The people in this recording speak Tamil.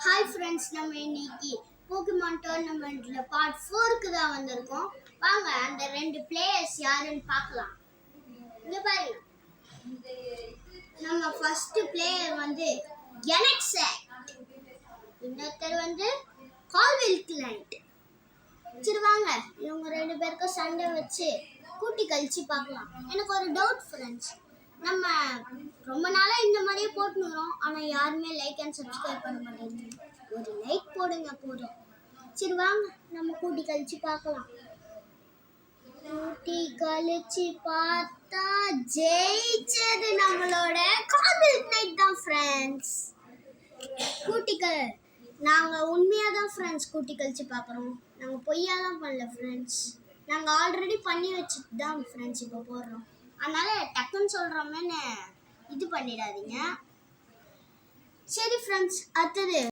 ஹாய் ஃப்ரெண்ட்ஸ், நம்ம இன்னைக்கு போக்கிமான் டோர்னமெண்ட்ல பார்ட் 4க்கு தான் வந்திருக்கோம். வாங்க அந்த ரெண்டு பிளேயர்ஸ் யாருன்னு பார்க்கலாம். இங்க பாருங்க, நம்ம ஃபர்ஸ்ட் பிளேயர் வந்து கெனக்ஸாக்ட், இன்னொருத்தர் வந்து கால்வில் கிளைண்ட். சரி வாங்க, இவங்க ரெண்டு பேருக்கும் சண்டை வச்சு கூட்டி கழிச்சு பார்க்கலாம். எனக்கு ஒரு டவுட் ஃப்ரெண்ட்ஸ், நம்ம ரொம்ப நாளா இந்த மாதிரியே போட்டுக்கிறோம், ஆனால் யாருமே லைக் அண்ட் சப்ஸ்கிரைப் பண்ண மாட்டேங்குது. ஒரு லைக் போடுங்க போதும். சரி வாங்க, நம்ம கூட்டி கழிச்சு பார்க்கலாம். கூட்டி கழிச்சு பார்த்தா ஜெயிச்சது நம்மளோட கால்வில் கிளைண்ட் தான் ஃப்ரெண்ட்ஸ். நாங்கள் உண்மையாக தான் ஃப்ரெண்ட்ஸ் கூட்டி கழிச்சு பார்க்குறோம். நாங்கள் பொய்யாலாம் பண்ணல ஃப்ரெண்ட்ஸ். நாங்கள் ஆல்ரெடி பண்ணி வச்சுட்டு தான் ஃப்ரெண்ட்ஸ் இப்போ போடுறோம். அதனால் டக்குன்னு சொல்கிறோமேன்னு இது பண்ணிடாதீங்க. சரி ஃப்ரெண்ட்ஸ், அடுத்தது